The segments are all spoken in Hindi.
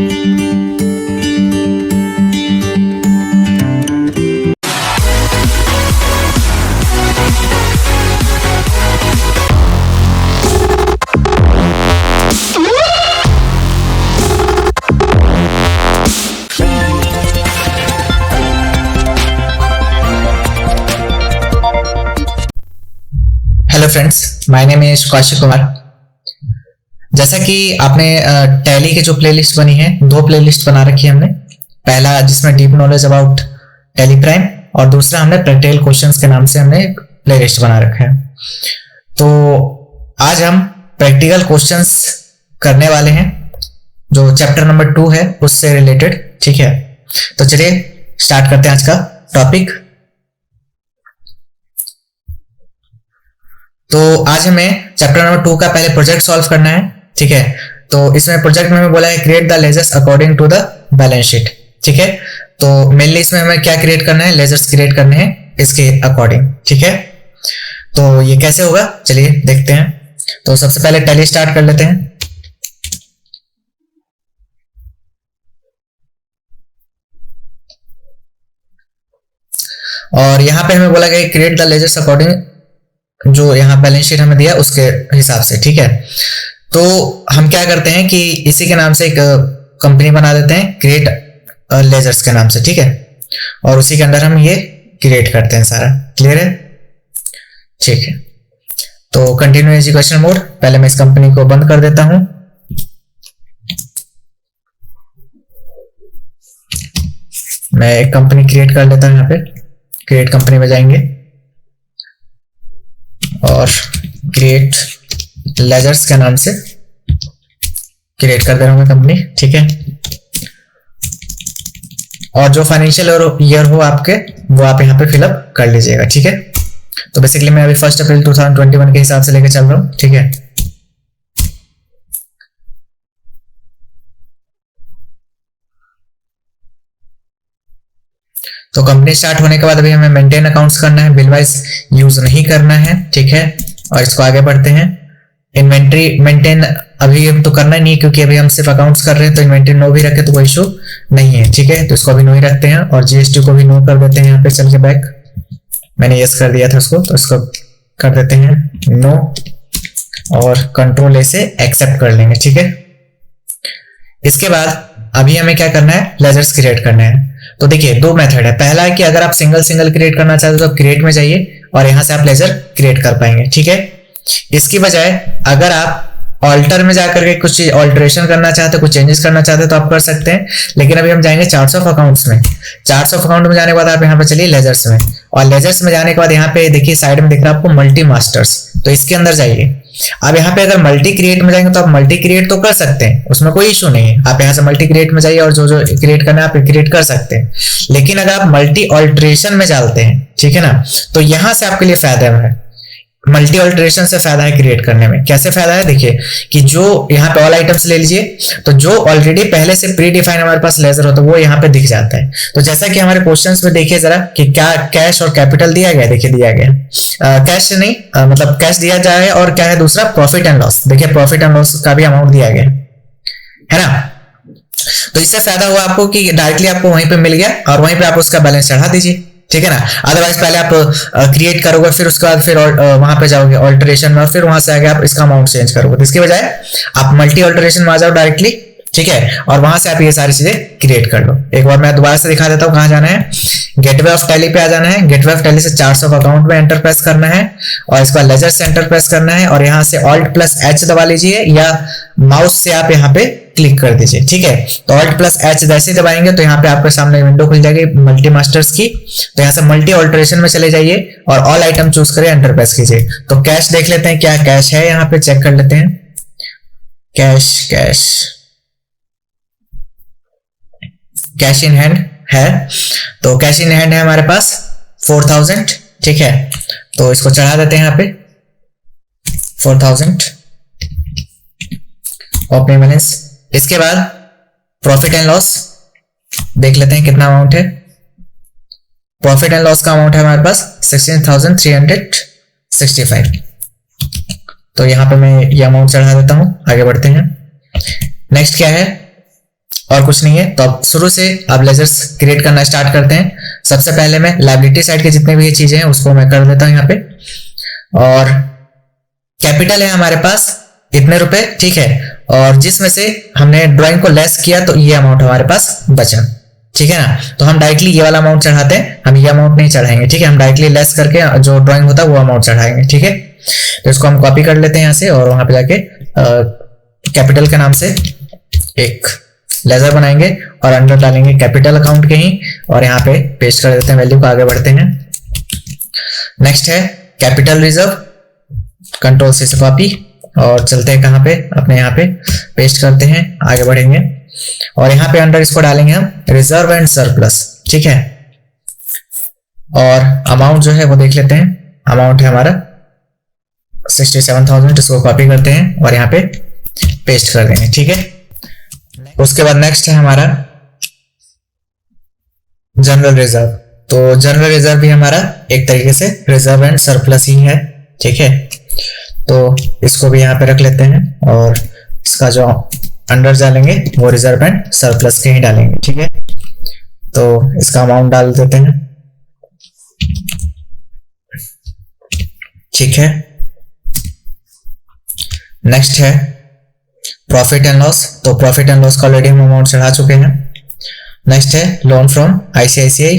Hello friends, my name is Kaushik Kumar. जैसा कि आपने टैली की जो प्लेलिस्ट बनी है, दो प्लेलिस्ट बना रखी है हमने। पहला जिसमें deep knowledge about tally prime और दूसरा हमने प्रैक्टिकल क्वेश्चंस के नाम से हमने एक प्लेलिस्ट बना रखा है। तो आज हम प्रैक्टिकल क्वेश्चंस करने वाले हैं जो चैप्टर नंबर 2 है उससे रिलेटेड। ठीक है, तो चलिए स्टार्ट करते हैं आज का टॉपिक। तो आज हमें चैप्टर नंबर 2 का पहले प्रोजेक्ट सॉल्व करना है। ठीक है, तो इसमें प्रोजेक्ट में हमें बोला है create the ledgers according to the balance sheet. ठीक है, तो मेनली इसमें हमें क्या क्रिएट करना है, लेजर्स क्रिएट करने हैं इसके अकॉर्डिंग। ठीक है, तो ये कैसे होगा चलिए देखते हैं। तो सबसे पहले टैली स्टार्ट कर लेते हैं। और यहां पे हमें बोला गया क्रिएट द लेजर्स अकॉर्डिंग, जो यहाँ बैलेंस शीट हमें दिया उसके हिसाब से। ठीक है, तो हम क्या करते हैं कि इसी के नाम से एक कंपनी बना देते हैं, क्रिएट लेजर्स के नाम से। ठीक है, और उसी के अंदर हम ये क्रिएट करते हैं सारा। क्लियर है? ठीक है, तो कंटिन्यू एजुकेशन मोड। पहले मैं इस कंपनी को बंद कर देता हूं। मैं एक कंपनी क्रिएट कर लेता हूं। यहाँ पे क्रिएट कंपनी में जाएंगे और क्रिएट लेजर्स के नाम से क्रिएट कर दे रहा हूं मैं कंपनी। ठीक है, और जो फाइनेंशियल ईयर हो आपके वो आप यहाँ पे फिलअप कर लीजिएगा। ठीक है, तो बेसिकली मैं अभी 1 अप्रैल 2021 के हिसाब से लेके चल रहा हूँ। ठीक है, तो कंपनी स्टार्ट होने के बाद अभी हमें मेंटेन अकाउंट्स करना है, बिल वाइज यूज नहीं करना है। ठीक है, और इसको आगे बढ़ते हैं। इन्वेंट्री मेंटेन अभी तो करना ही नहीं, क्योंकि अभी हम सिर्फ अकाउंट्स कर रहे हैं, तो इन्वेंट्री नो भी रखे तो कोई इशू नहीं है। ठीक है, तो इसको अभी नो ही रखते हैं और जीएसटी को भी नो कर देते हैं। यहाँ पे चल के बैक मैंने यस कर दिया था उसको, तो इसको कर देते हैं नो और कंट्रोल ए से एक्सेप्ट कर लेंगे। ठीक है, इसके बाद अभी हमें क्या करना है, लेजर्स क्रिएट करने हैं। तो देखिए दो मेथड है। पहला है कि अगर आप सिंगल सिंगल क्रिएट करना चाहते हो तो क्रिएट में जाइए और यहां से आप लेजर क्रिएट कर पाएंगे। ठीक है, इसकी बजाय अगर आप ऑल्टर में जाकर के कुछ चीज ऑल्टरेशन करना चाहते हो, कुछ चेंजेस करना चाहते हो तो आप कर सकते हैं। लेकिन अभी हम जाएंगे चार्ट्स ऑफ अकाउंट्स में। चार्ट्स ऑफ अकाउंट में जाने के बाद आप यहाँ पे चलिए लेजर्स में, और लेजर्स में जाने के बाद यहाँ पे देखिए साइड में दिख रहा है आपको मल्टी मास्टर्स, तो इसके अंदर जाइए। अब यहाँ पे अगर मल्टी क्रिएट में जाएंगे तो आप मल्टी क्रिएट तो कर सकते हैं, उसमें कोई इशू नहीं है। आप यहाँ से मल्टी क्रिएट में जाइए और जो जो क्रिएट करना है आप क्रिएट कर सकते हैं। लेकिन अगर आप मल्टी ऑल्टरेशन में जाते हैं, ठीक है ना, तो यहां से आपके लिए फायदा है। मल्टी ऑल्टरेशन से फायदा है क्रिएट करने में। कैसे फायदा है देखिए, कि जो यहाँ पे ऑल आइटम्स ले लीजिए, तो जो ऑलरेडी पहले से प्री डिफाइन हमारे पास लेजर होता है वो यहाँ पे दिख जाता है। तो जैसा कि हमारे क्वेश्चंस में देखिए जरा कि क्या कैश और कैपिटल दिया गया, देखिए दिया गया कैश नहीं, मतलब कैश दिया जाए और क्या है दूसरा प्रॉफिट एंड लॉस। देखिए प्रॉफिट एंड लॉस का भी अमाउंट दिया गया है ना। तो इससे फायदा हुआ आपको कि डायरेक्टली आपको वहीं पे मिल गया और वहीं पे आप उसका बैलेंस चढ़ा दीजिए। ठीक है ना, अदरवाइज पहले आप क्रिएट करोगे, फिर उसके बाद फिर वहां पे जाओगे ऑल्टरेशन में और फिर वहां से आगे आप इसका अमाउंट चेंज करोगे। तो इसके बजाय आप मल्टी ऑल्टरेशन में आ जाओ डायरेक्टली। ठीक है, और वहां से आप ये सारी चीजें क्रिएट कर लो। एक बार मैं दोबारा से दिखा देता हूँ कहाँ जाना है। गेटवे ऑफ टैली पे आ जाना है। गेटवे ऑफ टैली से चार्ट्स ऑफ अकाउंट में एंटर प्रेस करना है और इसका लेजर से एंटर प्रेस करना है और यहाँ से ऑल्ट प्लस एच दबा लीजिए या माउस से आप यहाँ पे क्लिक कर दीजिए। ठीक है, तो ऑल्ट प्लस एच जैसे दबाएंगे तो यहाँ पे आपके सामने विंडो खुल जाएगी मल्टी मास्टर्स की। तो यहाँ से मल्टी ऑल्टरेशन में चले जाइए और ऑल आइटम चूज करें, एंटर प्रेस कीजिए। तो कैश देख लेते हैं क्या कैश है, यहाँ पे चेक कर लेते हैं। Cash cash cash in hand है, तो कैश इन हैंड है हमारे पास 4000। ठीक है, तो इसको चढ़ा देते हैं यहाँ पे 4000 ओपनिंग बैलेंस। इसके बाद प्रॉफिट एंड लॉस देख लेते हैं कितना अमाउंट है। प्रॉफिट एंड लॉस का अमाउंट है हमारे पास 16,365। तो यहां पे मैं ये अमाउंट चढ़ा देता हूं। आगे बढ़ते हैं। नेक्स्ट क्या है, और कुछ नहीं है। तो अब शुरू से आप लेजर्स क्रिएट करना स्टार्ट करते हैं। सबसे पहले मैं लायबिलिटी साइड के जितने भी ये चीजें हैं उसको मैं कर देता हूं यहाँ पे। और कैपिटल है हमारे पास इतने रुपए, ठीक है, और जिसमें से हमने ड्राइंग को लेस किया तो ये अमाउंट हमारे पास बचा, ठीक है ना। तो हम डायरेक्टली ये वाला अमाउंट चढ़ाते हैं, हम ये अमाउंट नहीं चढ़ाएंगे, ठीक है। हम डायरेक्टली लेस करके जो ड्राइंग होता है वो अमाउंट चढ़ाएंगे, ठीक है। तो इसको हम कॉपी कर लेते हैं यहाँ से और वहां पे जाके कैपिटल के नाम से एक लेजर बनाएंगे और अंडर डालेंगे कैपिटल अकाउंट के ही, और यहाँ पे पेस्ट कर देते हैं वैल्यू को। आगे बढ़ते हैं। नेक्स्ट है कैपिटल रिजर्व, कंट्रोल से कॉपी और चलते हैं कहाँ पे, अपने यहाँ पे पेस्ट करते हैं। आगे बढ़ेंगे और यहाँ पे अंडर इसको डालेंगे हम रिजर्व एंड सरप्लस, ठीक है। और अमाउंट जो है वो देख लेते हैं। अमाउंट है हमारा 67,000, इसको कॉपी करते हैं और यहाँ पे पेस्ट कर देंगे, ठीक है। उसके बाद नेक्स्ट है हमारा जनरल रिजर्व। तो जनरल रिजर्व भी हमारा एक तरीके से रिजर्व एंड सरप्लस ही है, ठीक है। तो इसको भी यहाँ पे रख लेते हैं और इसका जो अंडर डालेंगे वो रिजर्व एंड सरप्लस के ही डालेंगे, ठीक है। तो इसका अमाउंट डाल देते हैं, ठीक है। नेक्स्ट है प्रॉफिट एंड लॉस। तो प्रॉफिट एंड लॉस का ऑलरेडी हम अमाउंट चढ़ा चुके हैं। नेक्स्ट है लोन फ्रॉम आईसीआईसीआई,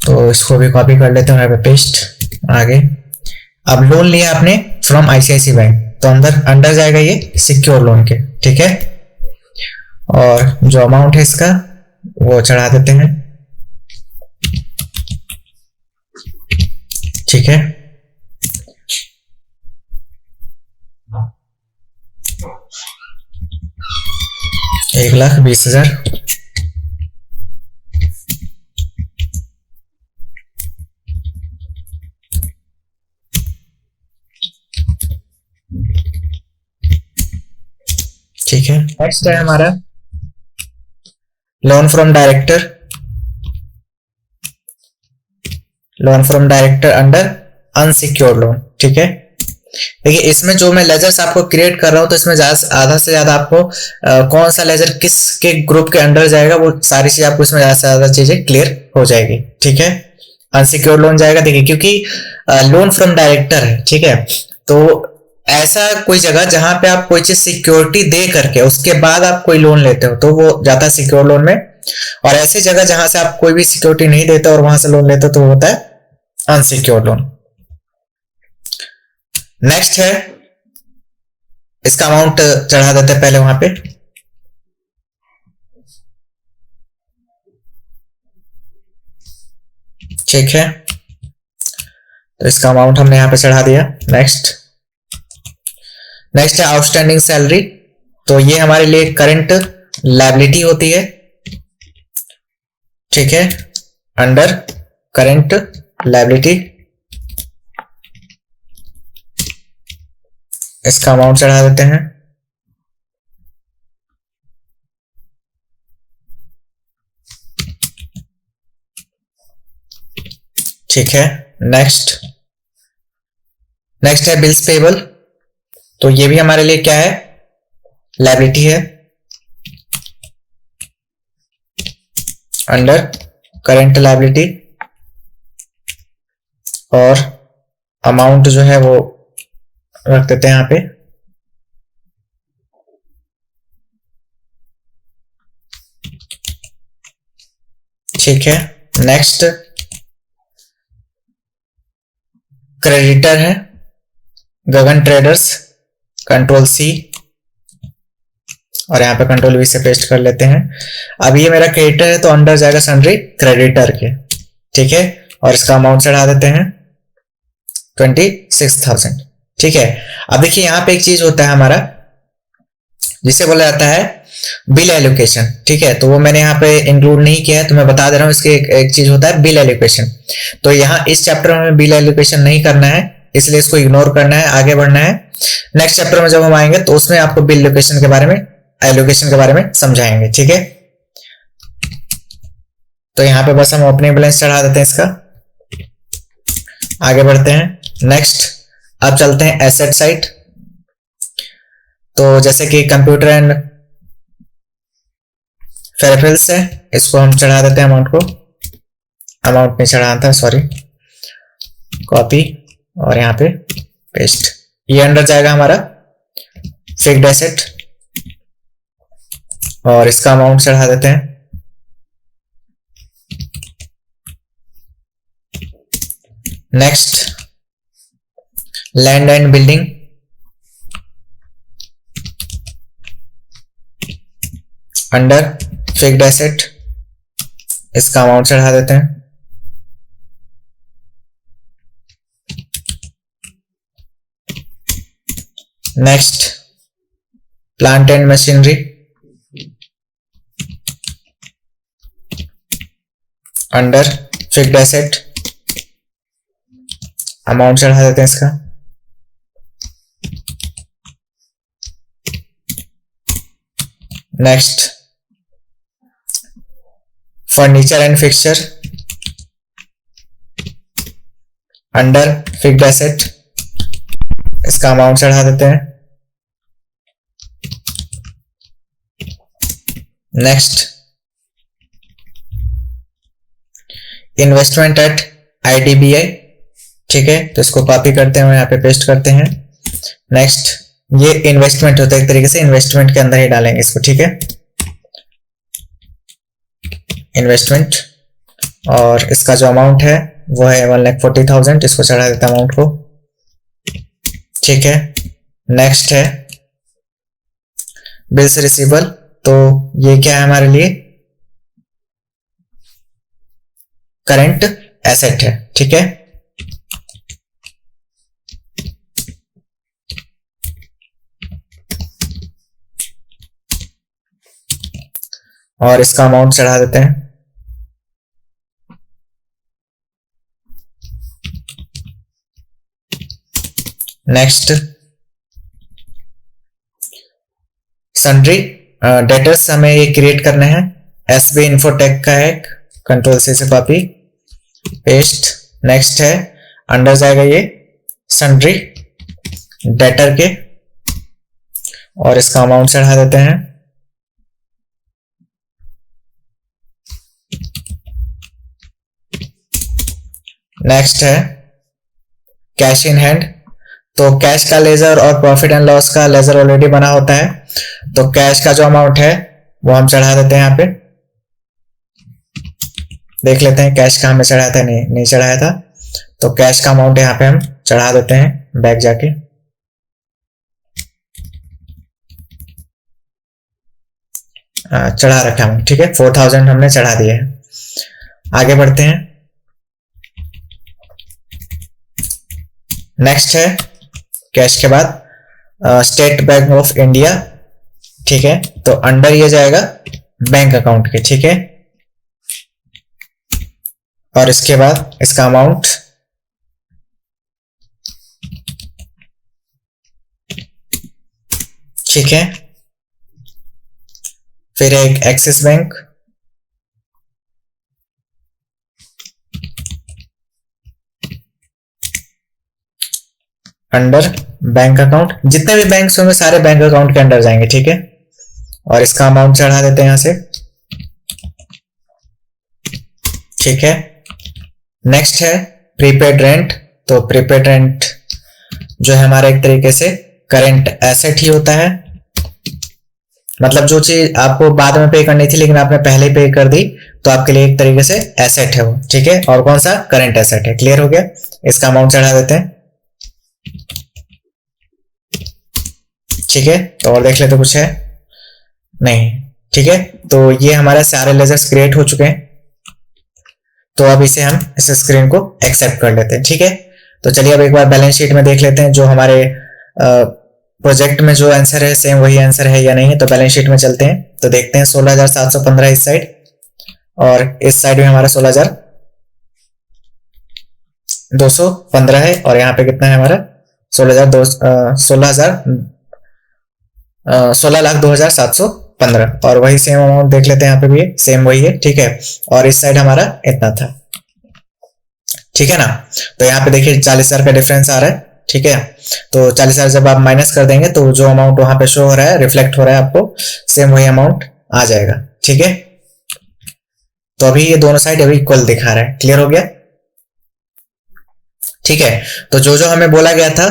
तो इसको भी कॉपी कर लेते हैं यहाँ पे पेस्ट। आगे अब लोन लिया आपने फ्रॉम आईसीआईसीआई बैंक, तो अंडर जाएगा ये सिक्योर लोन के, ठीक है। और जो अमाउंट है इसका वो चढ़ा देते हैं, ठीक है। $1,20,000, ठीक है। नेक्स्ट है हमारा loan from director, loan from director under unsecured loan, ठीक है। देखिए इसमें जो मैं लेजर्स आपको क्रिएट कर रहा हूं तो इसमें आधा से ज्यादा आपको कौन सा लेजर किस के ग्रुप के अंडर जाएगा वो सारी चीज आपको इसमें ज्यादा से ज्यादा चीजें क्लियर हो जाएगी, ठीक है। अनसिक्योर्ड लोन जाएगा, देखिए क्योंकि लोन फ्रॉम डायरेक्टर है, ठीक है। तो ऐसा कोई जगह जहां पे आप कोई चीज सिक्योरिटी दे करके उसके बाद आप कोई लोन लेते हो तो वो जाता है सिक्योर लोन में, और ऐसी जगह जहां से आप कोई भी सिक्योरिटी नहीं देते और वहां से लोन लेते हो तो वो होता है अनसिक्योर्ड लोन। नेक्स्ट है इसका अमाउंट चढ़ा देते हैं पहले वहां पे, ठीक है। तो इसका अमाउंट हमने यहां पे चढ़ा दिया। नेक्स्ट है आउटस्टैंडिंग सैलरी। तो ये हमारे लिए करंट लायबिलिटी होती है, ठीक है, अंडर करंट लायबिलिटी। इसका अमाउंट चढ़ा देते हैं, ठीक है। नेक्स्ट है बिल्स पेबल। तो ये भी हमारे लिए क्या है, लायबिलिटी है अंडर करंट लायबिलिटी, और अमाउंट जो है वो रख देते हैं यहां पे, ठीक है। नेक्स्ट क्रेडिटर है गगन ट्रेडर्स, कंट्रोल सी और यहाँ पे कंट्रोल वी से पेस्ट कर लेते हैं। अब ये मेरा क्रेडिटर है तो अंडर जाएगा सन्ड्री क्रेडिटर के, ठीक है। और इसका अमाउंट चढ़ा देते हैं 26,000, ठीक है। अब देखिए यहाँ पे एक चीज होता है हमारा जिसे बोला जाता है बिल एलोकेशन, ठीक है। तो वो मैंने यहाँ पे इंक्लूड नहीं किया है तो मैं बता दे रहा हूँ। इसके एक चीज होता है बिल एलोकेशन। तो यहाँ इस चैप्टर में बिल एलोकेशन नहीं करना है, इसलिए इसको इग्नोर करना है, आगे बढ़ना है। नेक्स्ट चैप्टर में जब हम आएंगे तो उसमें आपको बिल एलोकेशन के बारे में समझाएंगे, ठीक है। तो यहाँ पे बस हम ओपनिंग बैलेंस चढ़ा देते हैं इसका, आगे बढ़ते हैं। नेक्स्ट अब चलते हैं एसेट साइड। तो जैसे कि कंप्यूटर एंड फेरेफिल्स है, इसको हम चढ़ा देते हैं अमाउंट को, अमाउंट में चढ़ाना था सॉरी, कॉपी और यहाँ पे पेस्ट। ये अंडर जाएगा हमारा फिक्स्ड एसेट और इसका अमाउंट चढ़ा देते हैं। Next land and building, under fixed asset, इसका अमाउंट चढ़ा देते हैं। Next plant and machinery, under fixed asset, amount चढ़ा देते हैं इसका। Next furniture and fixture, under fixed asset, इसका अमाउंट चढ़ा देते हैं। नेक्स्ट इन्वेस्टमेंट एट IDBI, ठीक है, तो इसको कॉपी करते हैं और यहाँ पे पेस्ट करते हैं। नेक्स्ट ये इन्वेस्टमेंट होता है एक तरीके से, इन्वेस्टमेंट के अंदर ही डालेंगे इसको, ठीक है, इन्वेस्टमेंट, और इसका जो अमाउंट है वो है 1,40,000, इसको चढ़ा देता है अमाउंट को, ठीक है। नेक्स्ट है बिल्स रिसीवेबल, तो ये क्या है हमारे लिए, करंट एसेट है, ठीक है। और इसका अमाउंट चढ़ा देते हैं। नेक्स्ट सन्ड्री डेटर्स, हमें ये क्रिएट करना है, SB इन्फोटेक का है, कंट्रोल से कॉपी पेस्ट। नेक्स्ट है अंडर जाएगा ये सन्ड्री डेटर के, और इसका अमाउंट चढ़ा देते हैं। नेक्स्ट है कैश इन हैंड, तो कैश का लेजर और प्रॉफिट एंड लॉस का लेजर ऑलरेडी बना होता है, तो कैश का जो अमाउंट है वो हम चढ़ा देते हैं यहाँ पे। देख लेते हैं कैश का हमें चढ़ाया था, नहीं चढ़ाया था, तो कैश का अमाउंट यहाँ पे हम चढ़ा देते हैं बैक जाके। चढ़ा रखा हम, ठीक है, 4,000 हमने चढ़ा दिया है। आगे बढ़ते हैं। नेक्स्ट है कैश के बाद स्टेट बैंक ऑफ इंडिया, ठीक है, तो अंडर ये जाएगा बैंक अकाउंट के, ठीक है, और इसके बाद इसका अमाउंट ठीक है। फिर एक axis bank, under bank account, जितने भी बैंक्स होंगे सारे बैंक अकाउंट के अंडर जाएंगे, ठीक है, और इसका अमाउंट चढ़ा देते हैं यहां से, ठीक है। नेक्स्ट है प्रीपेड रेंट, तो प्रीपेड रेंट जो है हमारा एक तरीके से करंट एसेट ही होता है, मतलब जो चीज आपको बाद में पे करनी थी लेकिन आपने पहले पे कर दी तो आपके लिए एक तरीके से एसेट है वो, ठीक है, और कौन सा करंट एसेट है। क्लियर हो गया, इसका अमाउंट चढ़ा देते हैं, ठीक है। तो और देख ले तो कुछ है नहीं, ठीक है, तो ये हमारे सारे लेजर्स क्रिएट हो चुके हैं, तो अब इसे हम इस स्क्रीन को एक्सेप्ट कर लेते हैं, ठीक है। तो चलिए अब एक बार बैलेंस शीट में देख लेते हैं जो हमारे प्रोजेक्ट में जो आंसर है सेम वही आंसर है या नहीं है। तो बैलेंस शीट में चलते हैं, तो देखते हैं 16,715 इस साइड और इस साइड में हमारा 16,215 है, और यहाँ पे कितना है हमारा 16,02,715, और वही सेम अमाउंट देख लेते हैं, यहाँ पे भी सेम वही है, ठीक है, और इस साइड हमारा इतना था, ठीक है ना। तो यहाँ पे देखिए 40,000 का डिफरेंस आ रहा है, ठीक है। तो 40,000 जब आप माइनस कर देंगे तो जो अमाउंट वहां पे शो हो रहा है, रिफ्लेक्ट हो रहा है, आपको सेम वही अमाउंट आ जाएगा, ठीक है। तो अभी ये दोनों साइड अभी इक्वल दिखा रहा है। क्लियर हो गया? ठीक है, तो जो जो हमें बोला गया था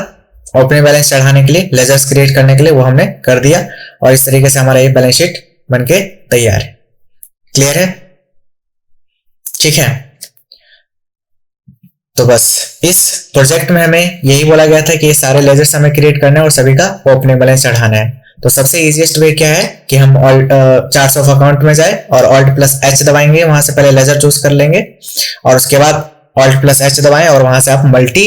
ओपनिंग बैलेंस चढ़ाने के लिए, लेजर्स क्रिएट करने के लिए, वो हमने कर दिया और इस तरीके से हमारा ये बैलेंस शीट बनके तैयार है। क्लियर है? ठीक है, तो बस इस प्रोजेक्ट में हमें यही बोला गया था कि ये सारे लेजर्स हमें क्रिएट करना है और सभी का ओपनिंग बैलेंस चढ़ाना है। तो सबसे इजीएस्ट वे क्या है कि हम चार्ट्स ऑफ अकाउंट में जाए और Alt+H दबाएंगे, वहां से पहले लेजर चूज कर लेंगे और उसके बाद Alt+H दबाएं और वहां से आप मल्टी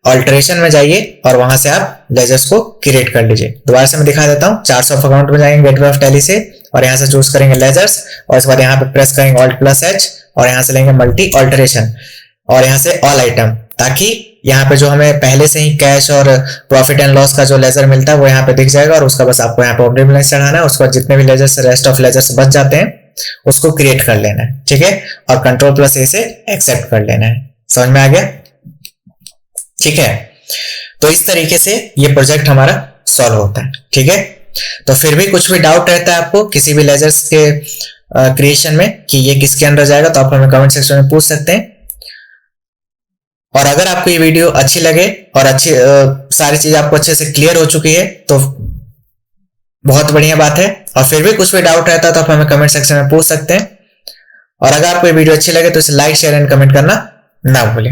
ऑल्टरेशन में जाइए और वहां से आप लेजर्स को क्रिएट कर लीजिए। दोबारा से मैं दिखा देता हूँ। चार्ट्स ऑफ अकाउंट में जाएंगे गेटवे ऑफ टैली से और यहाँ से चूज करेंगे लेजर्स और उसके बाद यहाँ पे प्रेस करेंगे Alt+H और यहाँ से लेंगे मल्टी ऑल्टरेशन और यहाँ से ऑल आइटम, ताकि यहाँ पे जो हमें पहले से ही कैश और प्रॉफिट एंड लॉस का जो लेजर मिलता है वो यहाँ पे दिख जाएगा और उसका बस आपको यहाँ पे ओपनिंग बैलेंस चढ़ाना है। उसके बाद जितने भी लेजर्स रेस्ट ऑफ लेजर्स बच जाते हैं उसको क्रिएट कर लेना है। ठीक है, और Ctrl+A से एक्सेप्ट कर लेना है। समझ में आ गया? ठीक है, तो इस तरीके से ये प्रोजेक्ट हमारा सॉल्व होता है। ठीक है, तो फिर भी कुछ भी डाउट रहता है आपको किसी भी लेजर्स के क्रिएशन में कि ये किसके अंदर जाएगा, तो आप हमें कमेंट सेक्शन में पूछ सकते हैं। और अगर आपको ये वीडियो अच्छी लगे और अच्छी सारी चीज आपको अच्छे से क्लियर हो चुकी है तो बहुत बढ़िया बात है। और फिर भी कुछ भी डाउट रहता है तो आप हमें कमेंट सेक्शन में पूछ सकते हैं। और अगर आपको ये वीडियो अच्छी लगे तो इसे लाइक, शेयर एंड कमेंट करना ना भूलें।